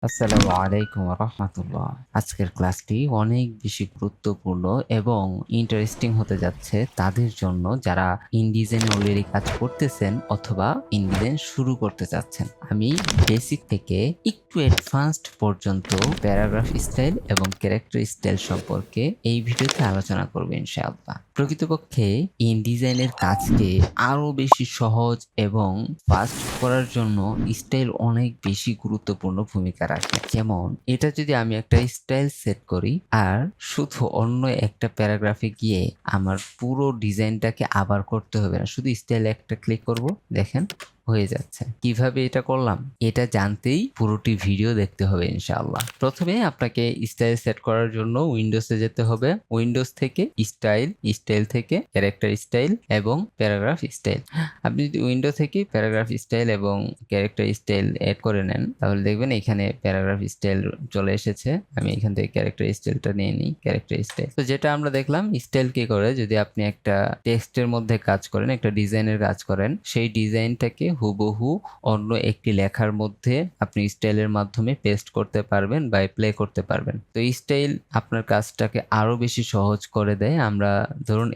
আসসালামু আলাইকুম রহমতুল্লাহ। আজকের ক্লাসটি অনেক বেশি গুরুত্বপূর্ণ এবং ইন্টারেস্টিং হতে যাচ্ছে তাদের জন্য যারা ইনডিজাইনে অলরেডি কাজ করতেছেন অথবা ইনডিজাইন শুরু করতে চাচ্ছেন। আমি বেসিক থেকে একটু অ্যাডভান্সড পর্যন্ত প্যারাগ্রাফ স্টাইল এবং ক্যারেক্টার স্টাইল সম্পর্কে এই ভিডিওতে আলোচনা করব ইনশাআল্লাহ। প্রকৃতপক্ষে ইনডিজাইনের কাজকে আরো বেশি সহজ এবং ফাস্ট করার জন্য স্টাইল অনেক বেশি গুরুত্বপূর্ণ ভূমিকা রাখে। যেমন এটা যদি আমি একটা স্টাইল সেট করি আর শুধু অন্য একটা প্যারাগ্রাফে গিয়ে আমার পুরো ডিজাইনটাকে আবার করতে হবে না, শুধু স্টাইল একটা ক্লিক করব, দেখেন হয়ে যাচ্ছে। কিভাবে এটা করলাম এটা জানতেই পুরোটি ভিডিও দেখতে হবে ইনশাআল্লাহ। প্রথমে আপনাকে স্টাইল সেট করার জন্য উইন্ডোজে যেতে হবে। উইন্ডোজ থেকে স্টাইল থেকে ক্যারেক্টার স্টাইল এবং প্যারাগ্রাফ স্টাইল। আপনি যদি উইন্ডো থেকে প্যারাগ্রাফ স্টাইল এবং ক্যারেক্টার স্টাইল অ্যাড করে নেন তাহলে দেখবেন এখানে প্যারাগ্রাফ স্টাইল চলে এসেছে। আমি এখান থেকে ক্যারেক্টার স্টাইলটা নিয়ে নিই। ক্যারেক্টার স্টাইল তো যেটা আমরা দেখলাম, স্টাইল কি করে, যদি আপনি একটা টেক্সটের মধ্যে কাজ করেন, একটা ডিজাইনের কাজ করেন, সেই ডিজাইনটাকে হুবহু অন্য একটি লেখার মধ্যে আপনি স্টাইলের মাধ্যমে পেস্ট করতে পারবেন বা অ্যাপ্লাই করতে পারবেন। তো স্টাইল আপনার কাজটাকে আরো বেশি সহজ করে দেয়। আমরা ধরুন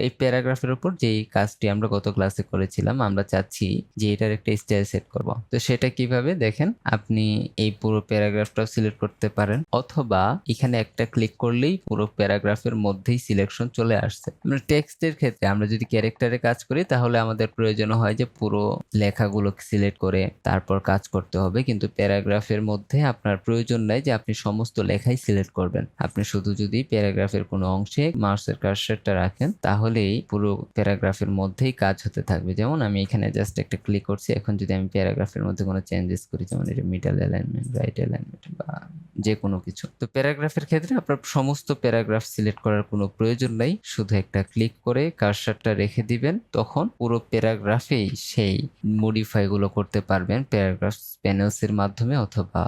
এই প্যারাগ্রাফের উপর যেই কাজটি আমরা গত ক্লাসে করেছিলাম, আমরা চাচ্ছি যে এটার একটা স্টাইল সেট করব। তো সেটা কিভাবে দেখেন, আপনি এই পুরো প্যারাগ্রাফটাও সিলেক্ট করতে পারেন অথবা এখানে একটা ক্লিক করলেই পুরো প্যারাগ্রাফের মধ্যেই সিলেকশন চলে আসছে। আমরা টেক্সটের ক্ষেত্রে আমরা যদি ক্যারেক্টারে কাজ করি তাহলে আমাদের প্রয়োজন হয় যে পুরো লেখাগুলোকে সিলেক্ট করে তারপর কাজ করতে হবে, কিন্তু প্যারাগ্রাফের মধ্যে আপনার প্রয়োজন নাই যে আপনি সমস্ত লেখাই সিলেক্ট করবেন। আপনি শুধু যদি প্যারাগ্রাফের কোনো অংশে মাউসের কার্সারটা রাখেন তাহলেই পুরো প্যারাগ্রাফের মধ্যেই কাজ হতে থাকবে। যেমন আমি এখানে জাস্ট একটা ক্লিক করছি, এখন যদি আমি প্যারাগ্রাফের মধ্যে কোনো চেঞ্জেস করি, যেমন এটা মিডল অ্যালাইনমেন্ট, রাইট অ্যালাইনমেন্ট বা যে কোনো কিছু, তো প্যারাগ্রাফের ক্ষেত্রে আপনার সমস্ত প্যারাগ্রাফ সিলেক্ট করার কোনো প্রয়োজন নাই। শুধু একটা ক্লিক করে কার্সারটা রেখে দিবেন, তখন পুরো প্যারাগ্রাফেই সেই মডিফাই গুলো করতে পারবেন প্যারাগ্রাফ প্যানেলস এর মাধ্যমে অথবা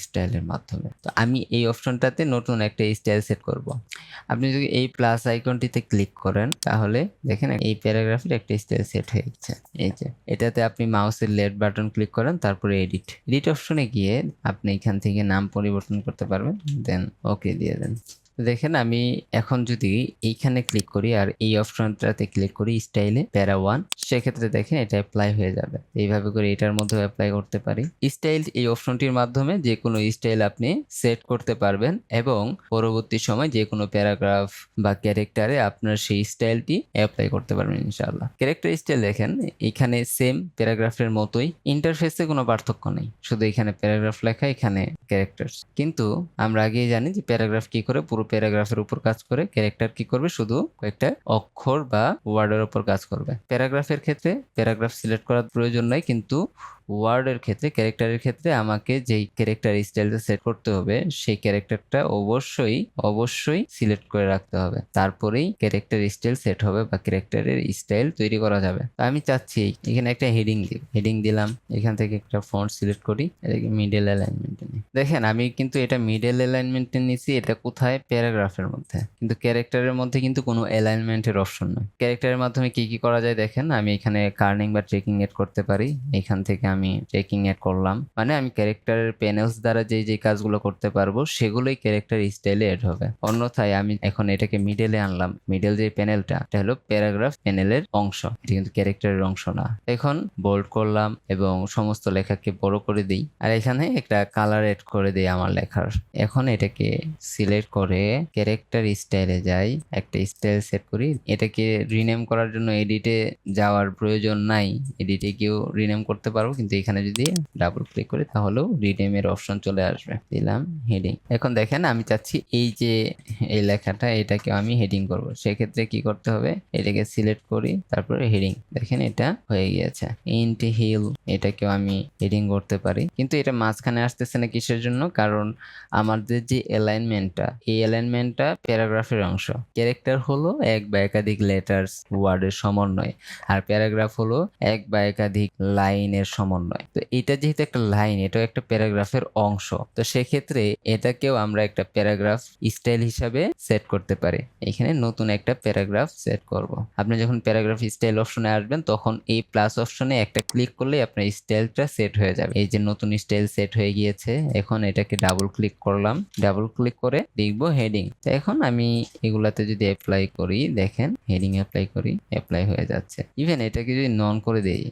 স্টাইলের মাধ্যমে। তো আমি এই অপশনটাতে নতুন একটা স্টাইল সেট করব। আপনি যদি এই প্লাস আইকনটিতে ক্লিক করেন তাহলে দেখেন এই প্যারাগ্রাফের একটা স্টাইল সেট হয়ে গেছে। এই যে এটাতে আপনি মাউসের লেফট বাটন ক্লিক করেন, তারপরে এডিট অপশনে গিয়ে আপনি এখান থেকে নাম পরিবর্তন করতে পারবেন, দেন ওকে দিয়ে দেন। দেখেন আমি এখন যদি এইখানে ক্লিক করি আর এই অপশনটাতে ক্লিক করি স্টাইলে প্যারা 1, সেক্ষেত্রে দেখেন এটা অ্যাপ্লাই হয়ে যাবে। এইভাবে করে এটার মধ্যে অ্যাপ্লাই করতে পারি। স্টাইল এই অপশনটির মাধ্যমে যে কোনো স্টাইল আপনি সেট করতে পারবেন এবং পরবর্তী সময় যে কোনো প্যারাগ্রাফ বা ক্যারেক্টারে আপনার সেই স্টাইলটি অ্যাপ্লাই করতে পারবেন ইনশাআল্লাহ। ক্যারেক্টার স্টাইল দেখেন এখানে সেম প্যারাগ্রাফের মতোই, ইন্টারফেসে কোনো পার্থক্য নেই, শুধু এখানে প্যারাগ্রাফ লেখা, এখানে ক্যারেক্টার্স। কিন্তু আমরা আগেই জানি যে প্যারাগ্রাফ কি করে, পুরো প্যারাগ্রাফের উপর কাজ করে। ক্যারেক্টার কি করবে, শুধু কয়েকটা অক্ষর বা ওয়ার্ডের উপর কাজ করবে। প্যারাগ্রাফের ক্ষেত্রে প্যারাগ্রাফ সিলেক্ট করার প্রয়োজন নাই, কিন্তু ওয়ার্ডের ক্ষেত্রে, ক্যারেক্টারের ক্ষেত্রে আমাকে যেই ক্যারেক্টার স্টাইলটা সেট করতে হবে সেই ক্যারেক্টারটা অবশ্যই সিলেক্ট করে রাখতে হবে, তারপরেই ক্যারেক্টার স্টাইল সেট হবে বা ক্যারেক্টারের স্টাইল তৈরি করা যাবে। তো আমি চাচ্ছি এখানে একটা হেডিং দিলাম, এখান থেকে একটা ফন্ট সিলেক্ট করি, এটাকে মিডল অ্যালাইনমেন্টে নিই। দেখেন আমি কিন্তু এটা মিডল অ্যালাইনমেন্টে নিছি, এটা কোথায়, প্যারাগ্রাফের মধ্যে, কিন্তু ক্যারেক্টারের মধ্যে কিন্তু কোনো অ্যালাইনমেন্টের অপশন নেই। ক্যারেক্টারের মাধ্যমে কি কি করা যায় দেখেন, আমি এখানে কার্নিং বা ট্রেকিং এড করতে পারি। এখান থেকে আমি ট্রেকিং এড করলাম, মানে আমি ক্যারেক্টারের প্যানেলস দ্বারা যে কাজগুলো করতে পারবো সেগুলোই ক্যারেক্টার স্টাইলে এড হবে। অন্যথায় আমি এখন এটাকে মিডলে আনলাম, মিডল যে প্যানেলটা এটা হলো প্যারাগ্রাফ প্যানেলের অংশ, এটা কিন্তু ক্যারেক্টারের অংশ না। এখন বোল্ড করলাম এবং সমস্ত লেখাকে বড় করে দিই আর এখানে একটা কালার এড করে দিই আমার লেখার। এখন এটাকে সিলেক্ট করে ক্যারেক্টার স্টাইলে যাই, একটা স্টাইল সেট করি। এটাকে রিনেম করার জন্য এডিটে যাওয়ার প্রয়োজন নাই, এডিটে গিয়েও রিনেম করতে পারবো, কিন্তু এখানে যদি ডাবল ক্লিক করি তাহলেও রিনেমের অপশন চলে আসবে। দিলাম হেডিং। এখন দেখেন আমি চাচ্ছি এই যে এই লেখাটা, এটাকে আমি হেডিং করব, সেক্ষেত্রে কি করতে হবে, এটাকে সিলেক্ট করি, তারপরে হেডিং। দেখেন এটা হয়ে গিয়েছে। ইন্ট হিল, এটাকেও আমি হেডিং করতে পারি, কিন্তু এটা মাঝখানে আসতেছে না কিসের জন্য, কারণ আমাদের যে অ্যালাইনমেন্টটা, এই অ্যালাইনমেন্টটা প্যারাগ্রাফের অংশ। ক্যারেক্টার হলো এক বা একাধিক লেটার্স ওয়ার্ডের সমন্বয়, আর প্যারাগ্রাফ হলো এক বা একাধিক লাইনের সমন্বয়। তো এটা যেহেতু একটা লাইন, এটাও একটা প্যারাগ্রাফের অংশ, তো সেক্ষেত্রে এটাকেও আমরা একটা প্যারাগ্রাফ স্টাইল হিসাবে সেট করতে পারি। এখানে নতুন একটা প্যারাগ্রাফ সেট করব। আপনি যখন প্যারাগ্রাফ স্টাইল অপশনে আসবেন তখন এই প্লাস অপশনে একটা ক্লিক করলে আপনার স্টাইলটা সেট হয়ে যাবে। এই যে নতুন স্টাইল সেট হয়ে গিয়েছে। এখন এটাকে ডাবল ক্লিক করলাম, ডাবল ক্লিক করে লিখবো হেডিং। তো এখন আমি এগুলাতে যদি অ্যাপ্লাই করি, দেখেন হেডিং অ্যাপ্লাই করি, অ্যাপ্লাই হয়ে যাচ্ছে। ইভেন এটাকে যদি নন করে দেই,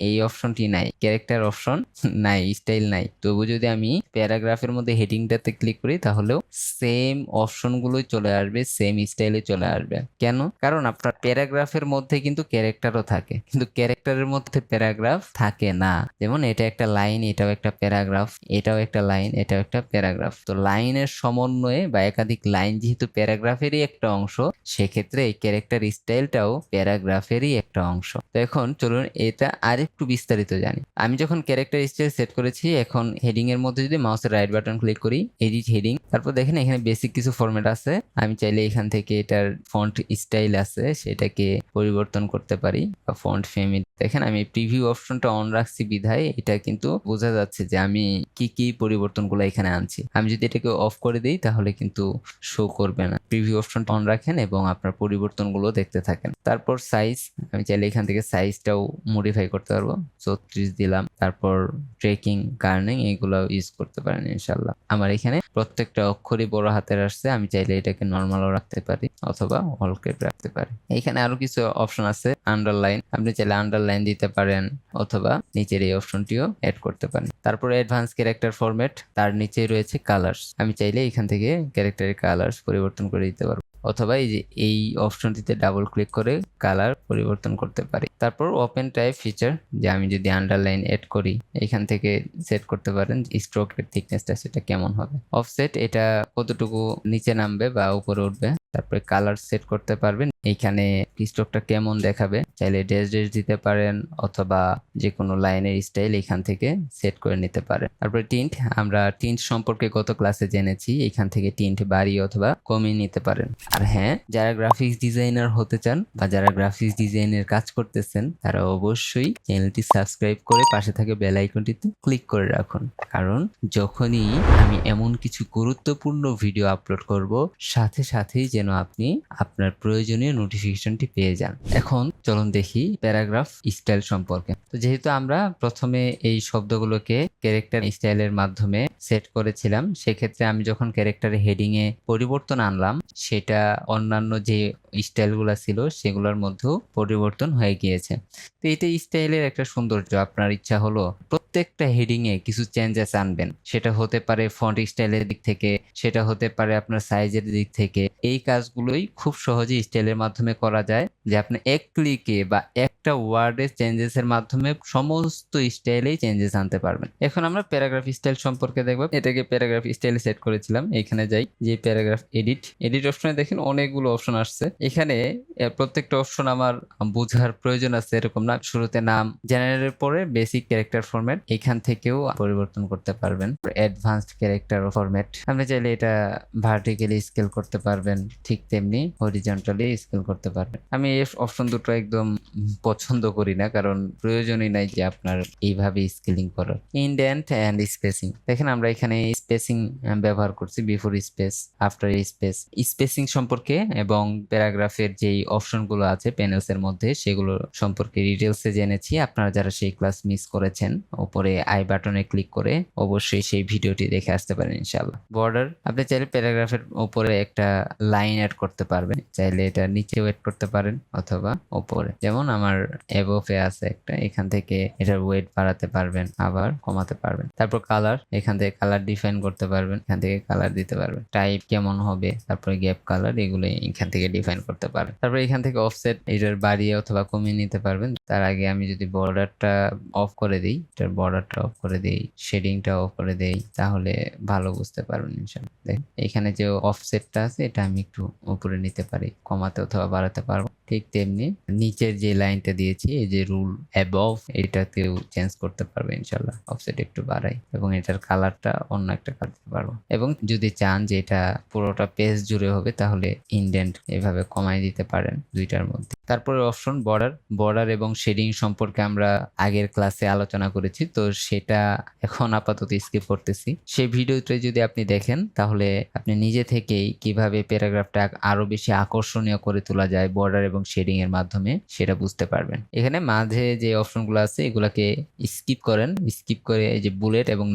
এই অপশনটি নাই, ক্যারেক্টার অপশন নাই, স্টাইল নাই, তবু যদি আমি প্যারাগ্রাফের মধ্যে হেডিংটাতে ক্লিক করি তাহলেও সেম অপশনগুলোই চলে আসবে, সেম স্টাইলে চলে আসবে। কেন? কারণ আপনার প্যারাগ্রাফের মধ্যে কিন্তু ক্যারেক্টারও থাকে, কিন্তু ক্যারেক্টারের মধ্যে প্যারাগ্রাফ থাকে না। যেমন এটা একটা লাইন, এটাও একটা প্যারাগ্রাফ, এটাও একটা লাইন, এটাও একটা প্যারাগ্রাফ। তো লাইনের সমন্বয়ে বা একাধিক লাইন যেহেতু প্যারাগ্রাফেরই একটা অংশ, সেক্ষেত্রে এই ক্যারেক্টার স্টাইলটাও প্যারাগ্রাফেরই একটা অংশ। তো এখন চলুন এটা আরেকটু বিস্তারিত জানি। আমি যখন ক্যারেক্টার স্টাইল সেট করেছি, এখন হেডিং এর মধ্যে যদি মাউসের রাইট বাটন ক্লিক করি, এডিট হেডিং, তারপর দেখেন এখানে বেসিক কিছু ফরম্যাট আছে। আমি চাইলে এখান থেকে এটার ফন্ট স্টাইল আছে সেটাকে পরিবর্তন করতে পারি, বা ফন্ট ফ্যামিলি। দেখেন আমি প্রিভিউ অপশনটা অন রাখছি বিধায় এটা কিন্তু বোঝা যাচ্ছে যে আমি কি কি পরিবর্তনগুলো এখানে আনছি। আমি যদি এটাকে অফ করে দিই তাহলে কিন্তু শো করবে না। প্রিভিউ অপশনটা অন রাখেন এবং আপনার পরিবর্তনগুলো দেখতে থাকেন। তারপর সাইজ, আমি চাইলে এখান থেকে সাইজটাও মডিফাই করতে পারবো, 34 দিলাম। তারপর ট্রেকিং, কার্নিং, এগুলো ইউজ করতে পারেন ইনশাল্লাহ। আমার এখানে প্রত্যেকটা অক্ষরই বড় হাতের আসছে, আমি চাইলে এটাকে নর্মালও রাখতে পারি অথবা অল ক্যাপ রাখতে পারি। এখানে আরো কিছু অপশন আছে, আন্ডারলাইন, আপনি চাইলে আন্ডারলাইন দিতে পারেন অথবা নিচের এই অপশনটিও অ্যাড করতে পারেন। তারপরে অ্যাডভান্স ক্যারেক্টার ফরম্যাট, তার নিচে রয়েছে কালার্স, আমি চাইলে এখান থেকে ক্যারেক্টারের কালার্স পরিবর্তন করে দিতে পারবো, অথবা এই যে এই অপশনটিতে ডাবল ক্লিক করে কালার পরিবর্তন করতে পারি। তারপর ওপেন টাইপ ফিচার, যে আমি যদি আন্ডারলাইন এড করি এখান থেকে সেট করতে পারেন স্ট্রোকের থিকনেসটা সেটা কেমন হবে। অফসেট, এটা কতটুকু নিচে নামবে বা উপরে উঠবে। তারপরে কালার সেট করতে পারবেন, এইখানে স্ট্রোকটা কেমন দেখাবে, চাইলে ড্যাশ ড্যাশ দিতে পারেন অথবা যে কোনো লাইনের স্টাইল এখান থেকে সেট করে নিতে পারেন। তারপরে টিন্ট, আমরা টিন্ট সম্পর্কে গত ক্লাসে জেনেছি, এখান থেকে টিন্ট বাড়িয়ে অথবা কমিয়ে নিতে পারেন। আর হ্যাঁ, যারা গ্রাফিক্স ডিজাইনার হতে চান বা যারা গ্রাফিক্স ডিজাইনের কাজ করতেছেন, তারা অবশ্যই চ্যানেলটি সাবস্ক্রাইব করে পাশে থাকে বেল আইকনটিতে ক্লিক করে রাখুন, কারণ যখনই আমি এমন কিছু গুরুত্বপূর্ণ ভিডিও আপলোড করব, সাথে সাথেই যেন আপনি আপনার প্রয়োজনীয় নোটিফিকেশনটি পেয়ে যান। এখন চলুন দেখি প্যারাগ্রাফ স্টাইল সম্পর্কে। তো যেহেতু আমরা প্রথমে এই শব্দগুলোকে ক্যারেক্টার স্টাইলের মাধ্যমে সেট করেছিলাম, সেক্ষেত্রে আমি যখন ক্যারেক্টারের হেডিং এ পরিবর্তন আনলাম, সেটা অন্যান্য যে স্টাইলগুলো ছিল সেগুলোর মধ্যেও পরিবর্তন হয়ে গিয়েছে। তো এটা স্টাইলের একটা সৌন্দর্য। আপনার ইচ্ছা হলো প্রত্যেকটা হেডিং এ কিছু চেঞ্জেস আনবেন, সেটা হতে পারে ফন্ট স্টাইলের দিক থেকে, সেটা হতে পারে আপনার সাইজের দিক থেকে। এই কাজগুলোই খুব সহজে স্টাইলের মাধ্যমে করা যায়, যে আপনি এক ক্লিকে বা একটা ওয়ার্ডের চেঞ্জেস এর মাধ্যমে সমস্ত স্টাইলেই চেঞ্জেস আনতে পারবেন। এখন আমরা প্যারাগ্রাফ স্টাইল সম্পর্কে দেখব। এটাকে প্যারাগ্রাফ স্টাইলে সেট করেছিলাম, এখানে যাই, যে প্যারাগ্রাফ এডিট অপশনে দেখেন অনেকগুলো অপশন আসছে। এখানে প্রত্যেকটা অপশন আমার বোঝার প্রয়োজন আছে এরকম না। শুরুতে নাম, জেনারেলের পরে বেসিক ক্যারেক্টার ফরম্যাট, এখান থেকেও পরিবর্তন করতে পারবেন। অ্যাডভান্সড ক্যারেক্টার ফরম্যাট, আপনি চাইলে এটা ভার্টিক্যালি স্কেল করতে পারবেন, ঠিক তেমনি হরিজন্টালি স্কেল করতে পারবেন। আমি এই অপশন দুটো একদম পছন্দ করি না, কারণ প্রয়োজনই নাই যে আপনার এইভাবে স্কেলিং করার। ইনডেন্ট অ্যান্ড স্পেসিং, দেখেন আমরা এখানে স্পেসিং ব্যবহার করছি, before space, after space. Spacing সম্পর্কে এবং প্যারাগ্রাফের যেই অপশনগুলো আছে প্যানেলস এর মধ্যে, সেগুলো সম্পর্কে ডিটেলসে জেনেছি। আপনারা যারা সেই ক্লাস মিস করেছেন, উপরে আই বাটনে ক্লিক করে অবশ্যই সেই ভিডিওটি দেখে আসতে পারেন ইনশাআল্লাহ। বর্ডার, আপনি চাইলে প্যারাগ্রাফের উপরে একটা লাইন অ্যাড করতে পারবেন, চাইলে এটা নিচেও অ্যাড করতে পারেন অথবা উপরে। যেমন আমার অ্যাবোভে আছে একটা, এখান থেকে এটার ওয়েট বাড়াতে পারবেন আবার কমাতে পারবেন। তারপর কালার, এখান থেকে কালার ডিফাইন করতে পারবেন, এখান থেকে কালার দিতে পারবেন। টাইপ কেমন হবে, তারপরে গ্যাপ কালার, এগুলো এখান থেকে ডিফাইন করতে পারবেন। তারপর এখান থেকে অফসেট, এটার বাড়িয়ে অথবা কমিয়ে নিতে পারবেন। তার আগে আমি যদি বর্ডারটা অফ করে দিই, এটার বর্ডারটা অফ করে দিই, শেডিংটা অফ করে দেই, তাহলে ভালো বুঝতে পারবেন ইনশাআল্লাহ। এখানে যে অফসেটটা আছে এটা আমি একটু উপরে নিতে পারি, কমাতে অথবা বাড়াতে পারবো। ঠিক তেমনি নিচের যে লাইনটা দিয়েছি, এই যে রুল অ্যাবভ, এটাতেও চেঞ্জ করতে পারবে ইনশাআল্লাহ। অফসেট একটু বাড়াই এবং এটার কালারটা অন্য একটা কালার দিতে পারবো। এবং যদি চান যে এটা পুরোটা পেজ জুড়ে হবে, তাহলে ইনডেন্ট এভাবে কমাই দিতে পারেন দুইটার মধ্যে। তারপরে অপশন বর্ডার এবং শেডিং সম্পর্কে আমরা আগের ক্লাসে আলোচনা করেছি, তো সেটা এখন আপাতত স্কিপ করতেছি। সেই ভিডিওতে যদি আপনি দেখেন তাহলে আপনি নিজে থেকেই কিভাবে প্যারাগ্রাফটা আরো বেশি আকর্ষণীয় করে তোলা যায় বর্ডার এবং শেডিং এর মাধ্যমে সেটা বুঝতে পারবেন। এখানে মাঝে যে অপশনগুলো আছে এগুলাকে স্কিপ করেন, স্কিপ করে এই যে বুলেট এবং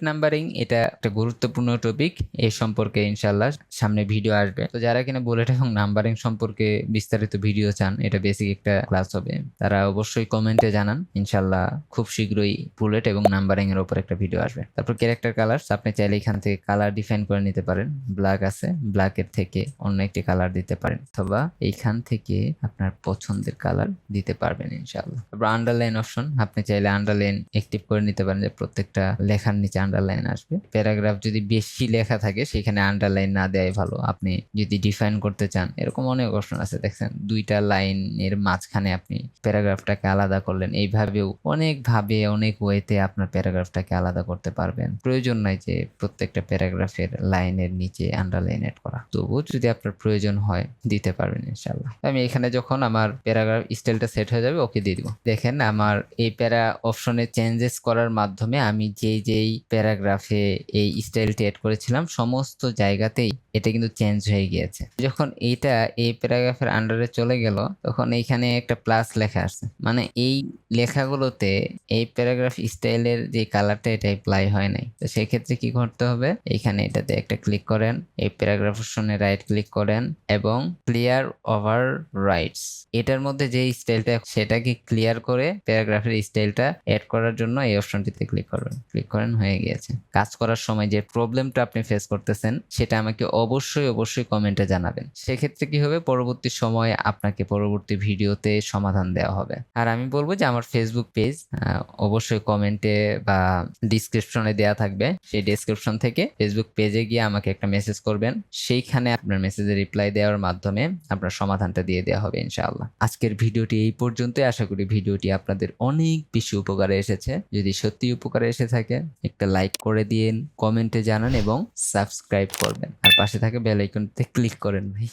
নাম্বারিং এটা একটা গুরুত্বপূর্ণ টপিক, এই সম্পর্কে ইনশাল্লাহ সামনে ভিডিও আসবে। তো যারা কিনা বুলেট এবং নাম্বারিং সম্পর্কে বিস্তারিত ভিডিও চান, এটা বেসিক একটা ক্লাস হবে, তারা অবশ্যই কমেন্টে জানান, ইনশাল্লাহ খুব শীঘ্রই বুলেট এবং নাম্বারিং এর উপর একটা ভিডিও আসবে। তারপর ক্যারেক্টার কালার্স, আপনি চাইলে এখান থেকে কালার ডিফাইন করে নিতে পারেন। ব্ল্যাক আছে, ব্ল্যাকের থেকে অন্য একটি কালার দিতে পারেন, অথবা এইখান থেকে আপনার পছন্দের কালার দিতে পারবেন ইনশাল্লাহ। তারপর আন্ডারলাইন অপশন, আপনি চাইলে আন্ডারলাইন অ্যাক্টিভ করে নিতে পারেন, যে প্রত্যেকটা লেখার নিচে আন্ডারলাইন আসবে। প্যারাগ্রাফ যদি বেশি লেখা থাকে সেখানে আন্ডারলাইন না দেওয়াই ভালো। আপনি যদি ডিফাইন করতে চান, এরকম অনেক অপশন আছে, দেখছেন দুইটা লাইনের মাঝখানে আপনি প্যারাগ্রাফটাকে আলাদা করলেন, এইভাবেও অনেক ওয়েতে আপনার প্যারাগ্রাফটাকে আলাদা করতে পারবেন। প্রয়োজন নাই যে প্রত্যেকটা প্যারাগ্রাফের লাইনের নিচে আন্ডারলাইন এড করা, তবুও যদি আপনার প্রয়োজন হয় দিতে পারবেন ইনশাল্লাহ। আমি এখানে যখন আমার প্যারাগ্রাফ স্টাইলটা সেট হয়ে যাবে ওকে দিয়ে দিব। দেখেন আমার এই প্যারা অপশনে চেঞ্জেস করার মাধ্যমে আমি যেই প্যারাগ্রাফে এই স্টাইলটি এড করেছিলাম সমস্ত জায়গাতেই এটা কিন্তু চেঞ্জ হয়ে গিয়েছে। যখন এইটা এই প্যারাগ্রাফের আন্ডারে চলে গেল তখন এইখানে একটা প্লাস লেখা আসছে, মানে এই লেখাগুলোতে এই প্যারাগ্রাফ স্টাইলের যে কালারটা এটা অ্যাপ্লাই হয় নাই। তো সেক্ষেত্রে কি করতে হবে, এইখানে এটাতে একটা ক্লিক করেন, এই প্যারাগ্রাফ অপশনে রাইট ক্লিক করেন এবং ক্লিয়ার ওভার রাইটস, এটার মধ্যে যে স্টাইলটা সেটাকে ক্লিয়ার করে প্যারাগ্রাফের স্টাইলটা এড করার জন্য এই অপশনটিতে ক্লিক করেন, হয়ে গিয়েছে। কাজ করার সময় যে প্রবলেমটা আপনি ফেস করতেছেন সেটা আমাকে অবশ্যই কমেন্টে জানাবেন। সেক্ষেত্রে কি হবে, পরবর্তী সময়ে আপনাকে পরবর্তী ভিডিওতে সমাধান দেওয়া হবে। আর আমি বলবো যে আমার ফেসবুক পেজ অবশ্যই কমেন্টে বা ডিসক্রিপশনে দেওয়া থাকবে, সেই ডিসক্রিপশন থেকে ফেসবুক পেজে গিয়ে আমাকে একটা মেসেজ করবেন, সেইখানে আপনার মেসেজে রিপ্লাই দেওয়ার মাধ্যমে আপনার সমাধানটা দিয়ে দেওয়া হবে ইনশাআল্লাহ। আজকের ভিডিওটি এই পর্যন্তই। আশা করি ভিডিওটি আপনাদের অনেক বেশি উপকারে এসেছে। যদি সত্যি উপকারে এসে থাকে একটা লাইক করে দিন, কমেন্টে জানান এবং সাবস্ক্রাইব করবেন, আর পাশে থাকা বেল আইকনতে ক্লিক করেন ভাই।